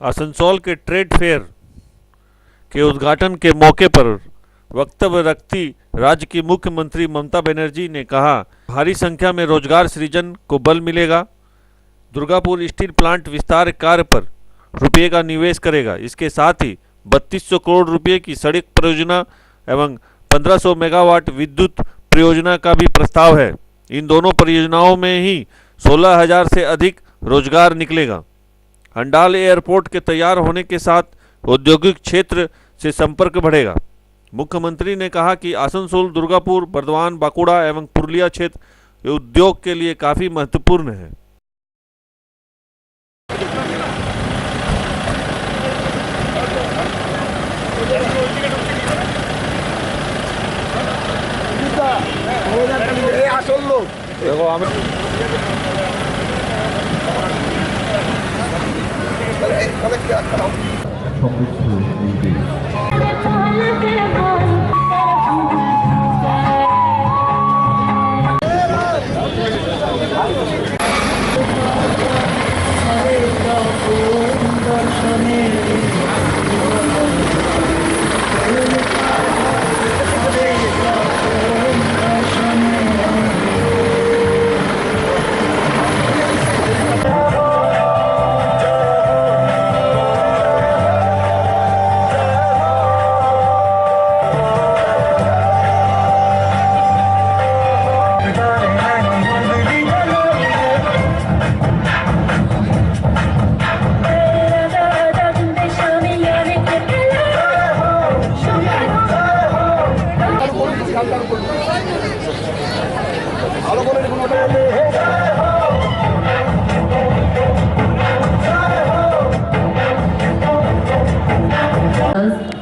आसनसोल के trade fair के उद्घाटन के मौके पर वक्तव्य रखती राज्य की मुख्यमंत्री ममता बनर्जी ने कहा, भारी संख्या में रोजगार सृजन को बल मिलेगा। दुर्गापुर स्टील प्लांट विस्तार कार्य पर रुपये का निवेश करेगा। इसके साथ ही 3200 करोड़ रुपये की सड़क परियोजना एवं 1500 मेगावाट विद्युत परियोजना का भी प्रस्ताव है। इन दोनों परियोजनाओं में ही 16,000 से अधिक रोजगार निकलेगा। हंडाल एयरपोर्ट के तैयार होने के साथ औद्योगिक क्षेत्र से संपर्क बढ़ेगा। मुख्यमंत्री ने कहा कि आसनसोल, दुर्गापुर, बर्धमान, बांकुड़ा एवं पुरुलिया क्षेत्र उद्योग के लिए काफी महत्वपूर्ण है।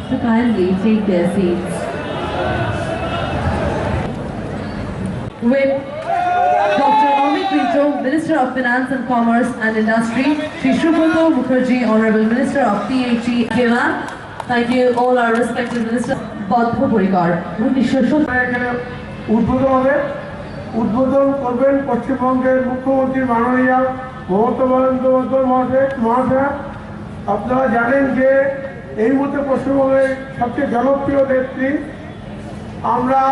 To kindly take their seats. With Dr. Amit Rito, Minister of Finance and Commerce and Industry, Shri Shubhato Mukherjee, Honorable Minister of PHE, Gilan. Thank you all our respected ministers. Bodho Purikar. উদ্বোধন করবেন পশ্চিমবঙ্গের মুখ্যমন্ত্রী মাননীয় মমতা বন্দ্যোপাধ্যায় মহাশয়। আপনারা জানেন যে এই মুহূর্তে পশ্চিমবঙ্গের সবচেয়ে জনপ্রিয় নেত্রী। আমরা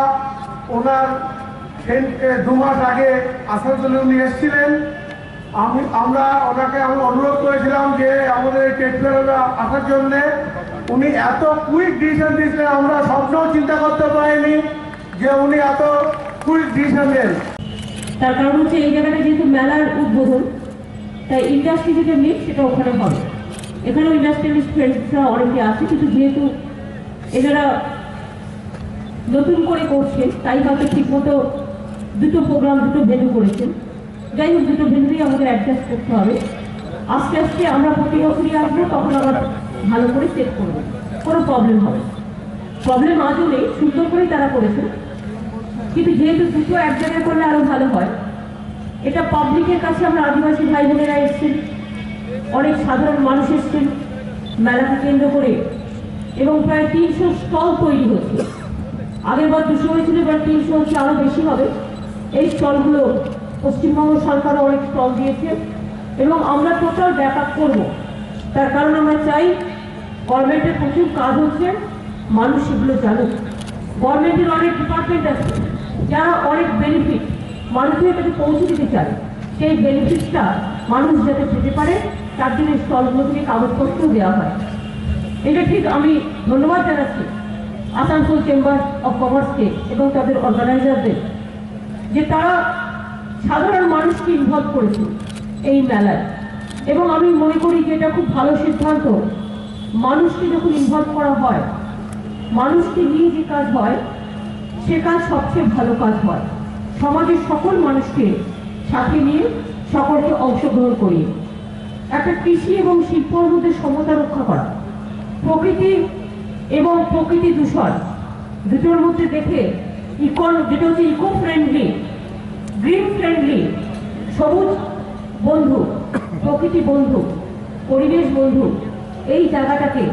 ওনার 2 মাস আগে আসানসোলে উনি এসেছিলেন। আমরা ওনাকে অনুরোধ করেছিলাম যে আমাদের ট্রেড ফেয়ারে আসার জন্যে। উনি এত কুইক ডিসিশন দিয়েছিলেন, আমরা স্বপ্নেও চিন্তা করতে পারিনি যে উনি এত কুইক ডিসিশন নেন। তার কারণ হচ্ছে এই জায়গাটা যেহেতু মেলার উদ্বোধন, তাই ইন্ডাস্ট্রি যেটা মিট সেটা ওখানে হবে। এখানেও ইন্ডাস্ট্রিয়ালিস্ট ফ্রেন্ডসরা অনেকে আছে, কিন্তু যেহেতু এনারা নতুন করে করছেন তাই হয়তো ঠিকমতো দুটো প্রোগ্রাম, দুটো ভেন্যু করেছেন। যাই হোক, দুটো ভেন্যুই আমাদের অ্যাডজাস্ট করতে হবে। আস্তে আস্তে আমরা প্রতি বছরই আসবো, তখন আবার ভালো করে চেক করবো, কোনো প্রবলেম হবে। প্রবলেম আজও নেই, সুন্দর করেই তারা করেছেন। কিন্তু যেহেতু দুটো এক জায়গায় করলে আরো ভালো হয়। এটা পাবলিকের কাছে আমরা আদিবাসী ভাই বোনেরা এসছেন, অনেক সাধারণ মানুষ এসছেন মেলাকে কেন্দ্র করে, এবং প্রায় 300 স্টল তৈরি হচ্ছে। আগের বার 200 হয়েছিল, এবার 300 হচ্ছে, আরো বেশি হবে। এই স্টলগুলো পশ্চিমবঙ্গ সরকারও অনেক স্টল দিয়েছে এবং আমরা টোটাল ব্যাক আপ করবো। তার কারণ আমরা চাই গভর্নমেন্টের প্রচুর কাজ হচ্ছে, মানুষ সেগুলো জানুক। গভর্নমেন্টের অনেক ডিপার্টমেন্ট আছে যারা অনেক বেনিফিট মানুষের কাছে পৌঁছে দিতে চায়। সেই বেনিফিটটা মানুষ যাতে পেতে পারে তার জন্য স্টলগুলো থেকে কাগজপত্র দেওয়া হয়। এটা ঠিক আমি ধন্যবাদ জানাচ্ছি আসানসোল চেম্বার অফ কমার্সকে এবং তাদের অর্গানাইজারদের, যে তারা সাধারণ মানুষকে ইনভলভ করেছে এই মেলায়। এবং আমি মনে করি যে এটা খুব ভালো সিদ্ধান্ত। মানুষকে যখন ইনভলভ করা হয়, মানুষকে নিয়ে যে কাজ হয় সে কাজ সবচেয়ে ভালো কাজ হয়। সমাজের সকল মানুষকে সাথে নিয়ে সকলকে অংশগ্রহণ করিয়ে একটা কৃষি এবং শিল্পের মধ্যে সমতা রক্ষা করা, প্রকৃতি এবং প্রকৃতি দূষণ দুটোর মধ্যে দেখে যেটা হচ্ছে ইকো ফ্রেন্ডলি, গ্রিন ফ্রেন্ডলি, সবুজ বন্ধু, প্রকৃতি বন্ধু, পরিবেশ বন্ধু, এই জায়গাটাকে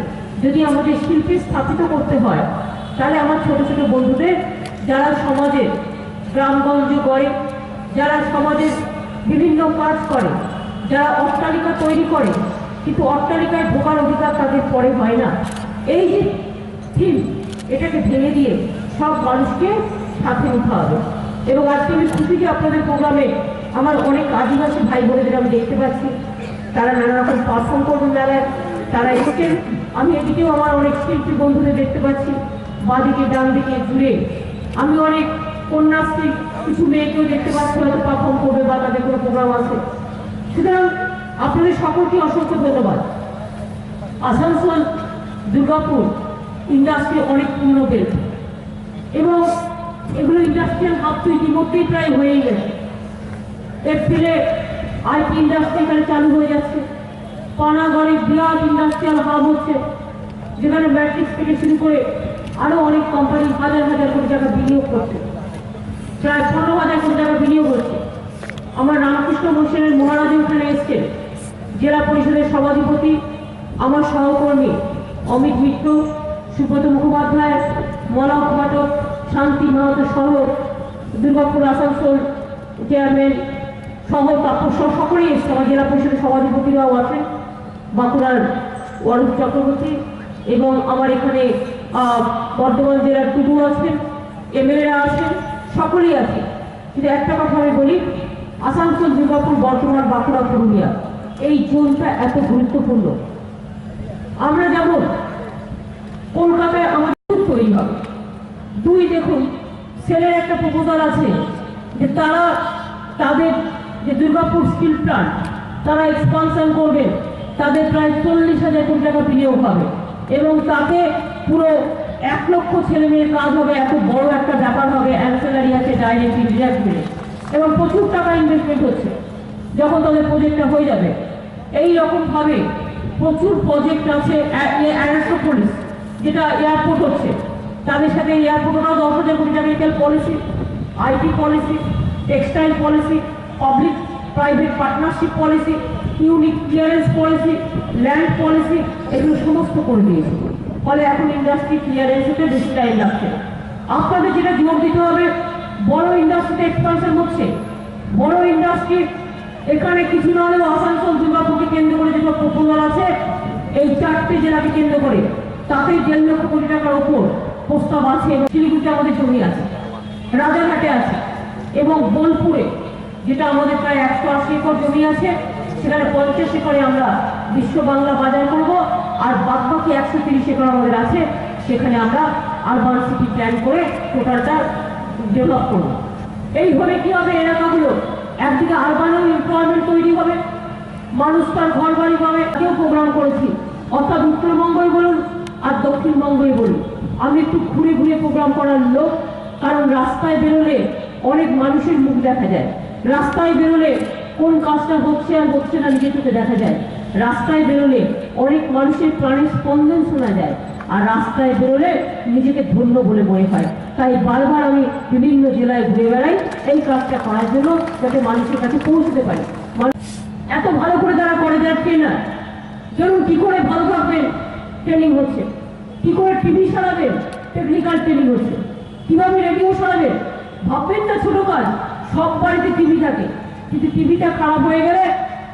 যদি আমাদের শিল্পে স্থাপিত করতে হয়, তাহলে আমার ছোট ছোট বন্ধুদের যারা সমাজে গ্রামগঞ্জ করে, যারা সমাজের বিভিন্ন কাজ করে, যারা অট্টালিকা তৈরি করে, কিন্তু অট্টালিকায় ঢোকার অধিকার তাদের পরে হয় না। এই যে থিম, এটাকে ভেঙে দিয়ে সব মানুষকে সাথে নিতে হবে। এবং আজকে আমি খুশি যে আপনাদের প্রোগ্রামে আমার অনেক আদিবাসী ভাই বোনেদের আমি দেখতে পাচ্ছি, তারা নানা রকম পারফর্ম করবেন মেলায়, তারা এসছেন। আমি এদিকেও আমার অনেক শিল্পী বন্ধুদের দেখতে পাচ্ছি, বাঁদিকে ডান দিকে ঘুরে আমি অনেক কন্যাশ্রী কিছু মেয়েকেও দেখতে পাচ্ছি, হয়তো পারফর্ম করবে বা তাদের কোনো প্রোগ্রাম আছে। সুতরাং আপনাদের সকলকে অসংখ্য ধন্যবাদ। আসানসোল দুর্গাপুর ইন্ডাস্ট্রি অনেক পুরনো বেল্ট এবং এগুলো ইন্ডাস্ট্রিয়াল হাব তো ইতিমধ্যেই প্রায় হয়েই গেছে। এপ্রিলে আইটি ইন্ডাস্ট্রি এখানে চালু হয়ে যাচ্ছে। পানাগড়ে বিরাট ইন্ডাস্ট্রিয়াল হাব হচ্ছে, যেখানে ম্যাট্রিক্স থেকে শুরু করে আরো অনেক কোম্পানি হাজার হাজার কোটি টাকা বিনিয়োগ করছে, প্রায় 15,000 কোটি টাকা বিনিয়োগ হচ্ছে। আমার রামকৃষ্ণ মিশনের মহারাজ ওখানে এসছেন, জেলা পরিষদের সভাধিপতি, আমার সহকর্মী অমিত মিত্র, সুব্রত মুখোপাধ্যায়, মলক ঘটক, শান্তি মাহাতো সহ দুর্গাপুর আসানসোল চেয়ারম্যান সহ তাপসর সকলেই এসছে। আমার জেলা পরিষদের সভাধিপতিরাও আছেন, বাঁকুড়ার অরূপ চক্রবর্তী, এবং আমার এখানে বর্ধমান জেলার টুডু আছেন, এমএলএরা আছেন, সকলেই আছে। কিন্তু একটা কথা আমি বলি, আসানসোল দুর্গাপুর বর্ধমান বাঁকুড়া পুরুলিয়া এই জোনটা এত গুরুত্বপূর্ণ। আমরা যেমন কলকাতায় আমাদের তৈরি হবে, দুই দেখুন সেলের একটা প্রপোজাল আছে যে তারা তাদের যে দুর্গাপুর স্টিল প্ল্যান্ট তারা এক্সপানশন করবে, তাদের প্রায় 40,000 কোটি টাকা বিনিয়োগ হবে এবং তাতে পুরো 1 লক্ষ ছেলে মেয়ের কাজ হবে। এত বড় একটা ব্যাপার হবে, অ্যান্সেলারি আছে, ডাইরেক্ট ইনডিরেক্ট মিলে, এবং প্রচুর টাকা ইনভেস্টমেন্ট হচ্ছে যখন তাদের প্রজেক্টটা হয়ে যাবে। এই রকম ভাবে প্রচুর প্রজেক্ট আছে। অ্যারোস্পেস যেটা এয়ারপোর্ট হচ্ছে, তাদের সাথে এয়ারপোর্টটাও 10,000 কোটি টাকা policy, IT policy, textile policy, public private partnership policy, unique clearance policy, land policy, এগুলো সমস্ত করে দিয়েছে। ফলে এখন ইন্ডাস্ট্রি ক্লিয়ারেন্স হতে বেশি টাইম লাগছে না। আপনাদের যেটা জোর দিতে হবে, বড় ইন্ডাস্ট্রিতে এক্সপানশন হচ্ছে, বড় ইন্ডাস্ট্রি এখানে কিছু না হলেও আসানসোল দুর্গাপুরকে কেন্দ্র করে যেসব প্রপোজাল আছে, এই 4টে জেলাকে কেন্দ্র করে তাতে 1.5 লক্ষ কোটি টাকার উপর প্রস্তাব আছে। এবং শিলিগুড়িতে আমাদের জমি আছে, রাজারহাটে আছে, এবং বোলপুরে যেটা আমাদের প্রায় 180 একর জমি আছে, সেখানে 50 একরে আমরা বিশ্ব বাংলা বাজার করব, আর বাদবাকি 130 একর আমাদের আছে, সেখানে আমরা আরবান সিটি প্ল্যান করে টোটালটা ডেভেলপ করব। এই হলে কি হবে, এলাকাগুলো একদিকে আরবানও এমপ্লয়মেন্ট তৈরি হবে, মানুষ তার ঘর বাড়ি পাবে। কেউ প্রোগ্রাম করেছি, অর্থাৎ উত্তরবঙ্গই বলুন আর দক্ষিণবঙ্গই বলুন, আমি একটু ঘুরে ঘুরে প্রোগ্রাম করার লোক। কারণ রাস্তায় বেরোলে অনেক মানুষের মুখ দেখা যায়, রাস্তায় বেরোলে কোন কাজটা হচ্ছে আর হচ্ছে না নিজে চোখে দেখা যায়, রাস্তায় বেরোলে অনেক মানুষের প্রাণের স্পন্দন শোনা যায়, আর রাস্তায় বেরোলে নিজেকে ধন্য বলে মনে হয়। তাই বারবার আমি বিভিন্ন জেলায় ঘুরে বেড়াই এই কাজটা করার জন্য, যাতে মানুষের কাছে পৌঁছতে পারি। এত ভালো করে তারা করে যারা ট্রেনার, ধরুন কি করে ভালো থাকবেন ট্রেনিং হচ্ছে, কি করে টিভি সারাবেন টেকনিক্যাল ট্রেনিং হচ্ছে, কিভাবে রেডিও সারাবেন। ভাববেন না ছোট কাজ, সব বাড়িতে টিভি থাকে, কিন্তু টিভিটা খারাপ হয়ে গেলে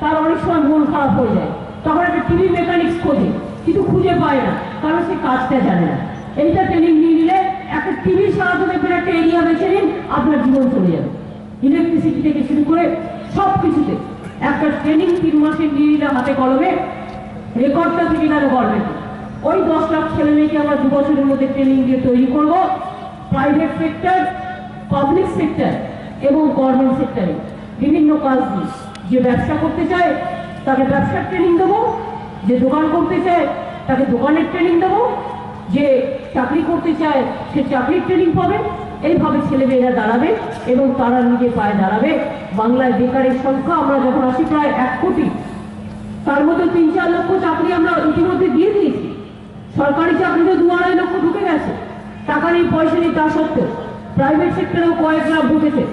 তার অনেক সময় মন খারাপ হয়ে যায়, তখন একটা টিভি মেকানিক্স খোঁজে, কিন্তু খুঁজে পায় না, কারণ সে কাজটা জানে না। এইটা ট্রেনিং নিয়ে নিলে একটা টিভি সারাতে দেখবেন একটা এরিয়া বেছে নিন, আপনার জীবন চলে যাবে। ইলেকট্রিসিটি থেকে শুরু করে সব কিছুতে একটা ট্রেনিং 3 মাসের নিয়ে নিলে হাতে কলমে, রেকর্ডটা থেকে গেল গভর্নমেন্ট। ওই 10 লাখ ছেলে মেয়েকে আমরা 2 বছরের মধ্যে ট্রেনিং দিয়ে তৈরি করব, প্রাইভেট সেক্টর, পাবলিক সেক্টর এবং গভর্নমেন্ট সেক্টরে বিভিন্ন কাজ দিয়ে। যে ব্যবসা করতে চায় তাকে ব্যবসার ট্রেনিং দেবো, যে দোকান করতে চায় তাকে দোকানের ট্রেনিং দেবো, যে চাকরি করতে চায় সে চাকরির ট্রেনিং পাবে। এইভাবে ছেলেমেয়েরা দাঁড়াবে এবং তারা নিজে পায়ে দাঁড়াবে। বাংলায় বেকারের সংখ্যা আমরা যখন আসি প্রায় 1 কোটি, তার মধ্যে 3-4 লক্ষ চাকরি আমরা ইতিমধ্যে দিয়ে দিয়েছি। সরকারি চাকরিতে 2-2.5 লক্ষ ঢুকে গেছে, টাকা নেই পয়সা নেই, তা সত্ত্বেও প্রাইভেট সেক্টরেও কয়েক লাখ ঢুকেছে।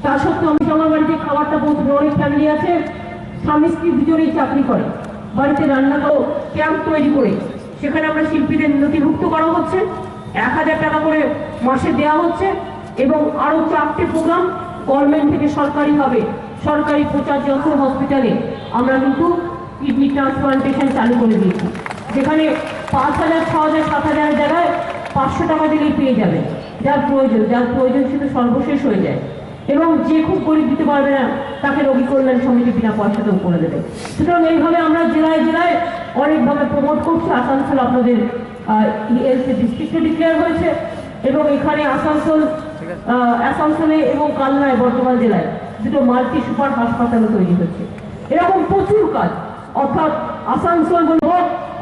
তা সত্ত্বেও আমি আমার বাড়িতে খাবারটা পৌঁছবে। অনেক ফ্যামিলি আছে স্বামী স্ত্রী দুজনেই চাকরি করে, বাড়িতে রান্না করো, ক্যাম্প তৈরি করে সেখানে আমরা শিল্পীদের নথিভুক্ত করা হচ্ছে, 1000 টাকা করে মাসে দেওয়া হচ্ছে, এবং আরো 4টে প্রোগ্রাম গভর্নমেন্ট থেকে সরকারি হবে। সরকারি প্রচার যন্ত্র হসপিটালে আমরা কিন্তু কিডনি ট্রান্সপ্লান্টেশন চালু করে দিয়েছি, যেখানে 5,000, 6,000, 7,000 জায়গায় 500 টাকা দিলেই পেয়ে যাবে। যার প্রয়োজন সেটা সর্বশেষ হয়ে যায়, এবং যে খুব গরিব দিতে পারবে না তাকে রোগী কল্যাণ সমিতি বিনা পয়সাতেও করে দেবে। সুতরাং এইভাবে আমরা জেলায় জেলায় অনেকভাবে প্রমোট করছি। আসানসোল আপনাদের হেলথ ডিস্ট্রিক্টে ডিক্লেয়ার হয়েছে, এবং এখানে আসানসোলে এবং কালনায় বর্ধমান জেলায় দুটো মাল্টি সুপার হাসপাতালও তৈরি হচ্ছে। এরকম প্রচুর কাজ, অর্থাৎ আসানসোল বলবো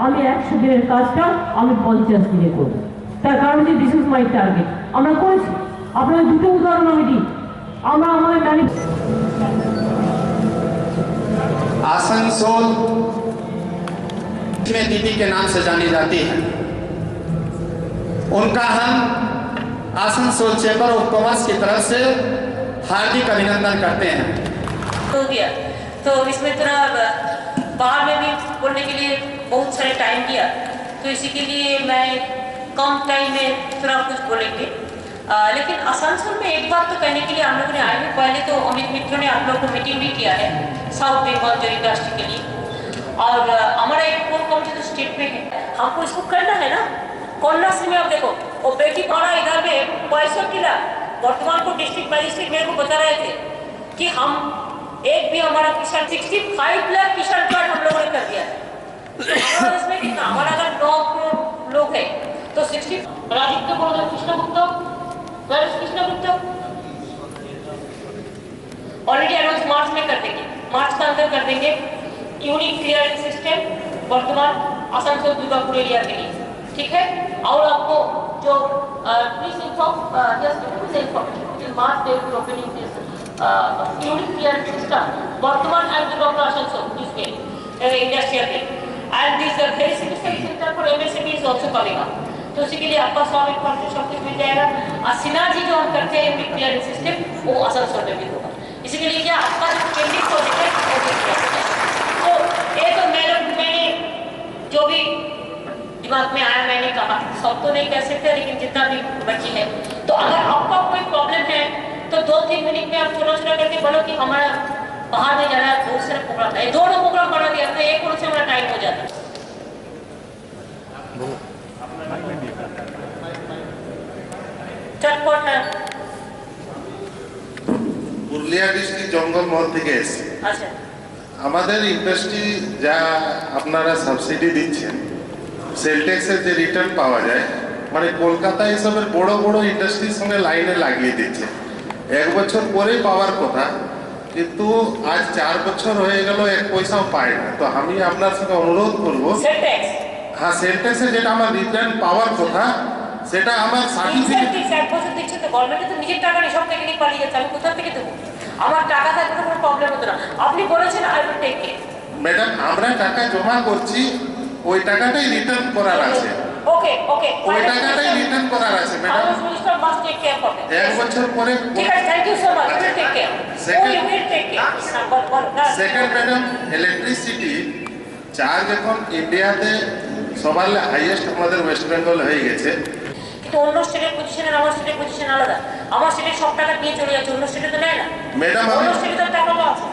আমি 100 দিনের কাজটা আমি 50 দিনে করবো। তার কারণ যে দিস ইজ মাই টার্গেট, আমরা করেছি। আপনাদের দুটো উদাহরণ আমি দিই। আমরা আমাদের आसनसोल में दीदी के नाम से जानी जाती है। उनका हम आसनसोल चैम्बर ऑफ कॉमर्स की तरफ से हार्दिक अभिनंदन करते हैं। हो गया तो इसमें थोड़ा बाहर में भी बोलने के लिए बहुत सारे टाइम दिया, तो इसी के लिए मैं कम टाइम में थोड़ा कुछ बोलेंगे। लेकिन आसनसोल में एक बात तो कहने के लिए हम लोगों ने आए हैं। पहले तो अमित मित्र ने आप लोगों को मीटिंग भी किया है साउथ बंगाल जो इंडस्ट्री के लिए, और हमारा एक कोर कमिटी तो स्टेट में है, हमको इसको करना है ना। कन्याश्री में आप देखो, वो बेटी पढ़ा इधर में 65 लाख, वर्तमान को डिस्ट्रिक्ट मजिस्ट्रेट मेरे को बता रहे थे कि हम एक भी हमारा किसान 65 लाख किसान कार्ड हम लोगों ने कर दिया है। तो हमारा इसमें कितना, हमारा अगर 9 करोड़ लोग है तो 60 राजित्य बोलो कृष्णगुप्त ऑलरेडी एडवांस मार्च में कर देंगे, मार्च का अंदर कर देंगे यूनिक क्लियरिंग सिस्टम वर्तमान आसनसोल दुर्गापुर एरिया के लिए, ठीक है। और आपको जो please inform just information March they will opening this unique clearing system वर्तमान एंड दुर्गापुर आसनसोल इसके इंडस्ट्रियल में, and this very significant centre for MSME is also coming up. तो उसी के लिए आपका स्वामित्व पार्टनर सब कुछ मिल जाएगा, और सिनर्जी जो हम करते हैं यूनिक क्लियरिंग सिस्टम वो आसनसोल में भी होगा। इसी के लिए क्या आपका जो पेंडिंग प्रोजेक्ट है वो भी किया जाएगा। तो ये तो मैंने जो भी दिमाग में आया मैंने कहा, सब तो नहीं कह सकते लेकिन जितना भी बची है। तो अगर आपका कोई प्रॉब्लम है तो 2-3 मिनट में आप थोड़ा करके बोलो कि हमारा बाहर में जाना है, बहुत सारे प्रोग्राम है, दोनों प्रोग्राम बना दिया तो एक से हमारा टाइम हो जाता है। चटपट है পুরুলিয়া ডিস্ট্রিক্ট জঙ্গলমহল থেকে এসেছি। अच्छा আমাদের ইন্ডাস্ট্রি যা আপনারা সাবসিডি দিচ্ছেন, সেল ট্যাক্সের যে রিটার্ন পাওয়া যায়, মানে কলকাতা এসবের বড় বড় ইন্ডাস্ট্রির সঙ্গে লাইনে লাগিয়ে দিচ্ছে। 1 বছর পরেই পাওয়ার কথা, কিন্তু আজ 4 বছর হয়ে গেল 1 পয়সাও পায় না। তো আমি আপনার সঙ্গে অনুরোধ করবো, सेल टैक्स হ্যাঁ সেল ট্যাক্সে যেটা আমার রিটার্ন পাওয়ার কথা সেটা আমার সার্টিফিকেট ইনসেন্টিভ 1 বছর দিচ্ছে তো গভর্নমেন্ট তো নিজের টাকা নিয়ে সব থেকে নিয়ে পালিয়ে যাচ্ছে, আমি কোথা থেকে দেবো? আমার টাকা থাকলে তো কোনো প্রবলেম হতো না। আপনি বলেছেন I will take care. Madam আমরা টাকা জমা করছি, ওই টাকাটাই রিটার্ন করার আছে, ওকে ওই টাকাটাই রিটার্ন করার আছে madam. Finance minister must take care for that. 1 বছর পরে ঠিক আছে, thank you so much, will take care. We will take care. Second madam, electricity charge এখন ইন্ডিয়াতে সবার হাইয়েস্ট আমাদের ওয়েস্ট বেঙ্গল হয়ে গেছে। কিন্তু অন্য স্টেটের পজিশন আর আমার স্টেটের পজিশন আলাদা। আমার স্টেটের সব টাকা নিয়ে চলে যাচ্ছে, অন্য স্টেটে তো নেয় না। ম্যাডাম অন্য স্টেটে তো টাকা আছে,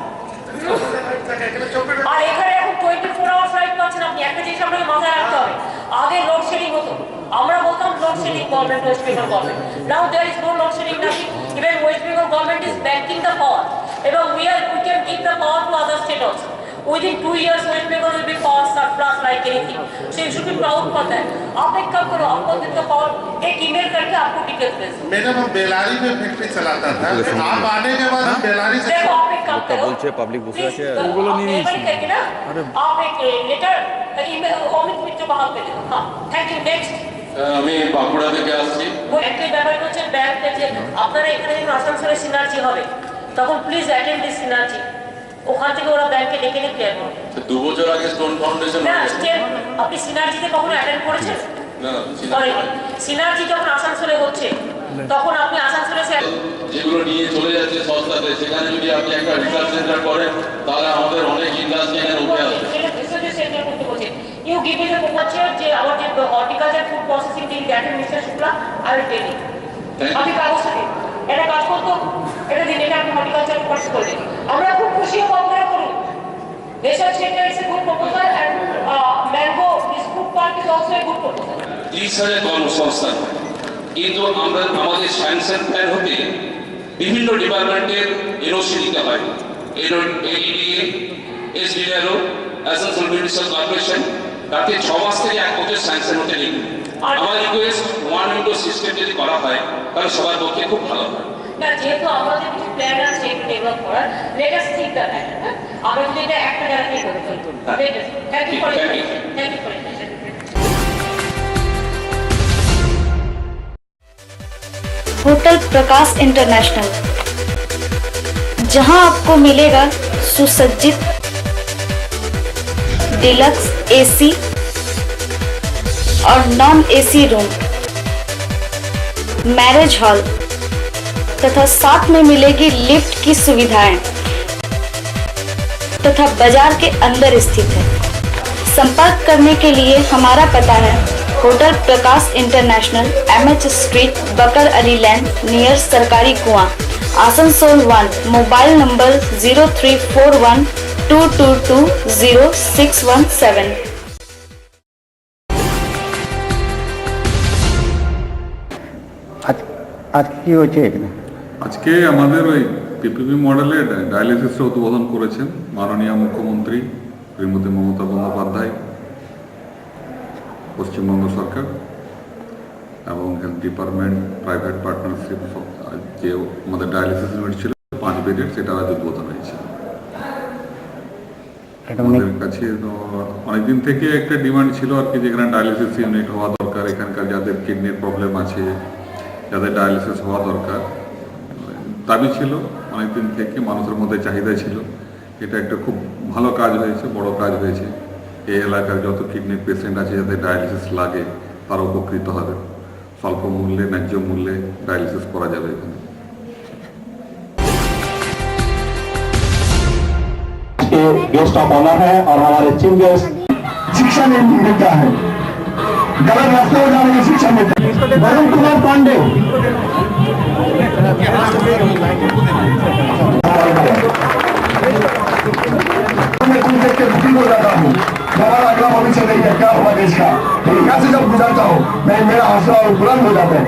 আর এখানে এখন 24 আওয়ার লাইট পাচ্ছেন আপনি। একটা জিনিস আপনাকে মাথায় রাখতে হবে, আগে লোডশেডিং হতো, আমরা বলতাম load shedding government, West Bengal government. Now there is no load shedding, nothing. Even West Bengal government is banking the power, এবং we can give the power to other state also. Within 2 years, West Bengal will be power surplus like anything. So you should be proud for that. आप एक काम करो, आपको दिन का power एक email करके आपको डिटेल्स भेज दो। मैडम हम बेलारी में फैक्ट्री चलाता था, आप आने के बाद हम बेलारी से देखो आप एक काम करो, বলছে পাবলিক বসে আছে ওগুলো নিয়ে নিয়েছি करके ना आप एक लेटर ईमेल অমিত মিত্র বাহাল করে দিন। হ্যাঁ, থ্যাংক ইউ। নেক্সট আমি বাঁকুড়া থেকে আসছি। একটা ব্যাপারটা হচ্ছে ব্যাংকে যে আপনারা এখানে যখন আসানসোলে সিনার্জি হবে তখন প্লিজ অ্যাটেন্ড দিস সিনার্জি। ওখান থেকে ওরা ব্যাংকে ডেকে নিয়ে ক্লিয়ার করবে। 2 বছর আগে স্টোন ফাউন্ডেশন না স্টেপ, আপনি সিনার্জিতে কখনো অ্যাটেন্ড করেছেন? না সিনার্জি যখন আসানসোলে হচ্ছে তখন আপনি আসানসোলে যেগুলো নিয়ে চলে যাচ্ছে সস্তাতে, সেখানে যদি আপনি একটা রিসার্চ সেন্টার করেন তাহলে আমাদের অনেক ইন্ডাস্ট্রি এখানে উঠে আসবে। You give me the proposal যে আমার যে হর্টিকালচার ফুড প্রসেসিং দিন দেখেন mister Shukla, I will tell you. আপনি কাগজটা দিন, এটা কাজ করতো, এটা দিন, এটা আপনি হর্টিকালচার প্রসেস করে দিন। আমরা খুব খুশি হব, আপনারা করুন। Research centre is a good 30,000 কর্মসংস্থান হয়। কিন্তু আমাদের সায়েন্স অ্যান্ড প্ল্যান হতে বিভিন্ন ডিপার্টমেন্টের এনওসি দিতে হয়, এডিডিএ, এসডিআরও, আসানসোল মিউনিসিপ্যাল কর্পোরেশন, তাতে 6 মাস থেকে 1 বছর স্যাংশন হতে নেই। আমার রিকোয়েস্ট ওয়ান উইন্ডো সিস্টেম যদি করা হয় তাহলে সবার পক্ষে খুব ভালো হয়। না, যেহেতু আমাদের কিছু প্ল্যান আছে একটু ডেভেলপ করার, লেট আস ঠিক দ্যাট। আমরা যদি এটা একটা জায়গাতেই করে ফেলবো। Thank you for it. Thank you for it. Hotel Prakash international, जहां आपको मिलेगा सुसज्जित डिलक्स एसी और non AC room, marriage hall तथा साथ में मिलेगी लिफ्ट की सुविधाएं तथा बाजार के अंदर स्थित है। संपर्क करने के लिए हमारा पता है hotel Prakash international, MH street, बकर अली लैंड, नियर सरकारी कुआं, आसनसोल 1। Mobile number 034122200617। আজ কি হয়েছে এখানে? আজকে আমাদের ওই পিপিপি মডেলে ডায়ালিসিসটা উদ্বোধন করেছেন মাননীয় মুখ্যমন্ত্রী শ্রীমতী মমতা বন্দ্যোপাধ্যায়, পশ্চিমবঙ্গ সরকার এবং হেলথ ডিপার্টমেন্ট, প্রাইভেট পার্টনারশিপ, যে আমাদের ডায়ালিসিস ইউনিট ছিল 5 বেডের, সেটা আজ উদ্বোধন হয়েছে। আমাদের কাছে অনেকদিন থেকে একটা ডিমান্ড ছিল আর কি, যেখানে ডায়ালিসিস ইউনিট হওয়া দরকার, এখানকার যাদের কিডনির প্রবলেম আছে, যাদের ডায়ালিসিস হওয়া দরকার, দাবি ছিল অনেকদিন থেকে, মানুষের মধ্যে চাহিদা ছিল। এটা একটা খুব ভালো কাজ হয়েছে, বড় কাজ হয়েছে। এই এলাকার যত কিডনির পেশেন্ট আছে যাদের ডায়ালিসিস লাগে তারা উপকৃত হবে। স্বল্প মূল্যে, ন্যায্য মূল্যে ডায়ালিসিস করা যাবে এখানে। गेस्ट ऑफ ऑनर है और हमारे चीफ गेस्ट शिक्षा मिलता है, गलत रास्ते में जाने की शिक्षा मिलती है। वरुण कुमार पांडे, मैं कुछ देख के दुखी हो जाता हूँ। हमारा अगला भविष्य नहीं है, क्या होगा देश का, कैसे जब गुजरता हूँ मैं, मेरा हौसला और बुलंद हो जाता है।